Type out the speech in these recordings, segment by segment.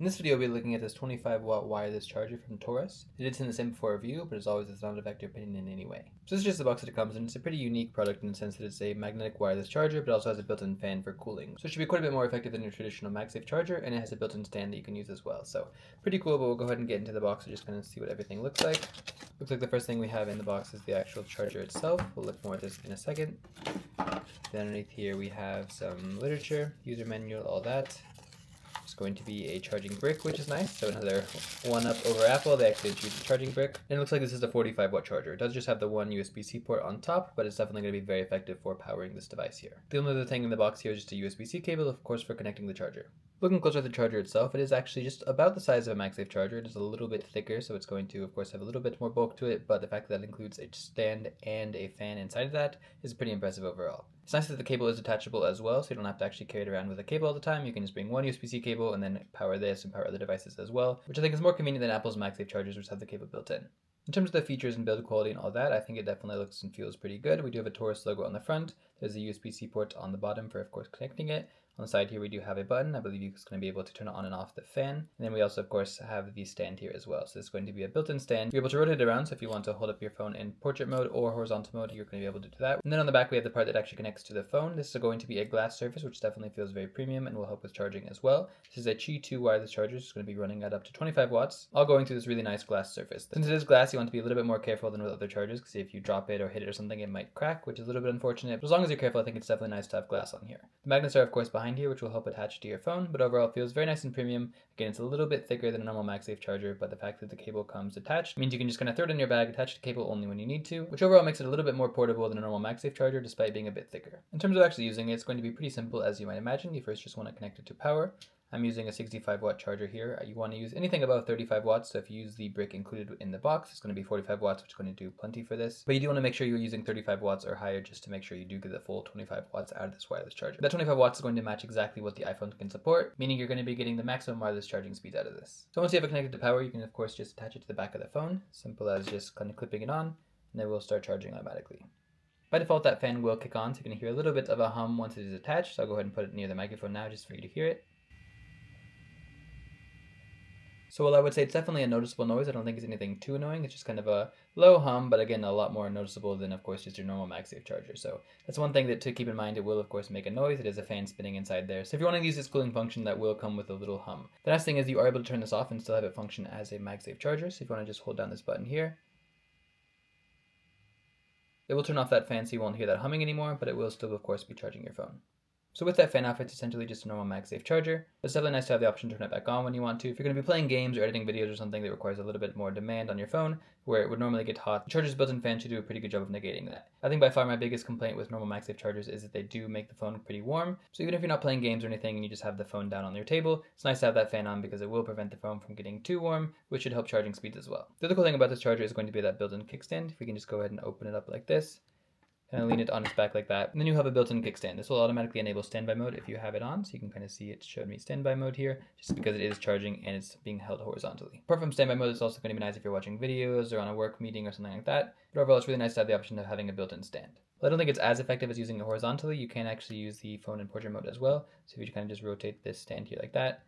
In this video, we'll be looking at this 25-watt wireless charger from Torras. I did send this in before review, but as always, it's not affect your opinion in any way. So this is just the box that it comes in. It's a pretty unique product in the sense that it's a magnetic wireless charger, but also has a built-in fan for cooling. So it should be quite a bit more effective than your traditional MagSafe charger, and it has a built-in stand that you can use as well. So pretty cool, but we'll go ahead and get into the box and just kind of see what everything looks like. Looks like the first thing we have in the box is the actual charger itself. We'll look more at this in a second. Then underneath here we have some literature, user manual, all that. It's going to be a charging brick, which is nice. So another one up over Apple. They actually choose a charging brick. And it looks like this is a 45-watt charger. It does just have the one USB-C port on top, but it's definitely going to be very effective for powering this device here. The only other thing in the box here is just a USB-C cable, of course, for connecting the charger. Looking closer at the charger itself, it is actually just about the size of a MagSafe charger. It is a little bit thicker, so it's going to, of course, have a little bit more bulk to it, but the fact that it includes a stand and a fan inside of that is pretty impressive overall. It's nice that the cable is detachable as well, so you don't have to actually carry it around with a cable all the time. You can just bring one USB-C cable and then power this and power other devices as well, which I think is more convenient than Apple's MagSafe chargers, which have the cable built in. In terms of the features and build quality and all that, I think it definitely looks and feels pretty good. We do have a Torras logo on the front. There's a USB-C port on the bottom for, of course, connecting it. On the side here, we do have a button. I believe you're going to be able to turn on and off the fan. And then we also, of course, have the stand here as well. So it's going to be a built-in stand. You're able to rotate it around. So if you want to hold up your phone in portrait mode or horizontal mode, you're going to be able to do that. And then on the back, we have the part that actually connects to the phone. This is going to be a glass surface, which definitely feels very premium and will help with charging as well. This is a Qi 2 wireless charger. It's going to be running at up to 25 watts, all going through this really nice glass surface. Since it is glass, you want to be a little bit more careful than with other chargers, because if you drop it or hit it or something, it might crack, which is a little bit unfortunate. But as long as you're careful, I think it's definitely nice to have glass on here. The magnets are, of course, behind here, which will help attach to your phone, but overall it feels very nice and premium. Again, it's a little bit thicker than a normal MagSafe charger, but the fact that the cable comes attached means you can just kind of throw it in your bag, attach the cable only when you need to, which overall makes it a little bit more portable than a normal MagSafe charger, despite being a bit thicker. In terms of actually using it, it's going to be pretty simple as you might imagine. You first just want to connect it to power. I'm using a 65-watt charger here. You want to use anything above 35 watts, so if you use the brick included in the box, it's going to be 45 watts, which is going to do plenty for this. But you do want to make sure you're using 35 watts or higher just to make sure you do get the full 25 watts out of this wireless charger. That 25 watts is going to match exactly what the iPhone can support, meaning you're going to be getting the maximum wireless charging speed out of this. So once you have it connected to power, you can of course just attach it to the back of the phone, simple as just kind of clipping it on, and then we'll start charging automatically. By default, that fan will kick on, so you're going to hear a little bit of a hum once it is attached, so I'll go ahead and put it near the microphone now just for you to hear it. So while I would say it's definitely a noticeable noise, I don't think it's anything too annoying. It's just kind of a low hum, but again, a lot more noticeable than, of course, just your normal MagSafe charger. So that's one thing that to keep in mind. It will, of course, make a noise. It is a fan spinning inside there. So if you want to use this cooling function, that will come with a little hum. The nice thing is you are able to turn this off and still have it function as a MagSafe charger. So if you want to just hold down this button here, it will turn off that fan so you won't hear that humming anymore, but it will still, of course, be charging your phone. So with that fan off, it's essentially just a normal MagSafe charger. It's definitely nice to have the option to turn it back on when you want to. If you're going to be playing games or editing videos or something that requires a little bit more demand on your phone, where it would normally get hot, the charger's built-in fan should do a pretty good job of negating that. I think by far my biggest complaint with normal MagSafe chargers is that they do make the phone pretty warm. So even if you're not playing games or anything and you just have the phone down on your table, it's nice to have that fan on because it will prevent the phone from getting too warm, which should help charging speeds as well. The other cool thing about this charger is going to be that built-in kickstand. If we can just go ahead and open it up like this, kind of lean it on its back like that. And then you have a built-in kickstand. This will automatically enable standby mode if you have it on. So you can kind of see it showed me standby mode here, just because it is charging and it's being held horizontally. Apart from standby mode, it's also going to be nice if you're watching videos or on a work meeting or something like that. But overall, it's really nice to have the option of having a built-in stand. Well, I don't think it's as effective as using it horizontally. You can actually use the phone in portrait mode as well. So if you kind of just rotate this stand here like that,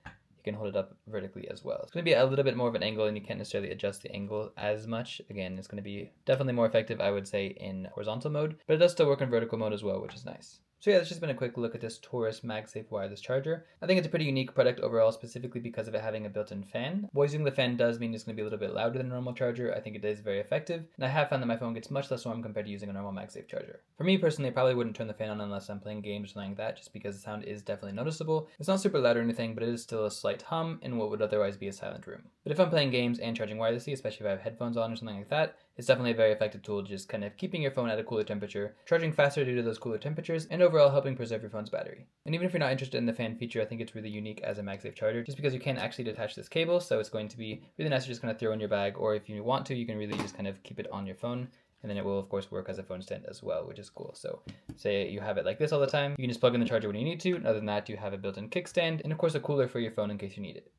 you can hold it up vertically as well. It's going to be a little bit more of an angle and you can't necessarily adjust the angle as much. Again, it's going to be definitely more effective, I would say, in horizontal mode, but it does still work in vertical mode as well, which is nice. So yeah, that's just been a quick look at this Torras MagSafe wireless charger. I think it's a pretty unique product overall, specifically because of it having a built-in fan. While using the fan does mean it's going to be a little bit louder than a normal charger. I think it is very effective, and I have found that my phone gets much less warm compared to using a normal MagSafe charger. For me personally, I probably wouldn't turn the fan on unless I'm playing games or something like that, just because the sound is definitely noticeable. It's not super loud or anything, but it is still a slight hum in what would otherwise be a silent room. But if I'm playing games and charging wirelessly, especially if I have headphones on or something like that, it's definitely a very effective tool, just kind of keeping your phone at a cooler temperature, charging faster due to those cooler temperatures, and overall helping preserve your phone's battery. And even if you're not interested in the fan feature, I think it's really unique as a MagSafe charger, just because you can't actually detach this cable, so it's going to be really nice to just kind of throw in your bag, or if you want to, you can really just kind of keep it on your phone, and then it will of course work as a phone stand as well, which is cool. So say you have it like this all the time, you can just plug in the charger when you need to, and other than that, you have a built-in kickstand, and of course a cooler for your phone in case you need it.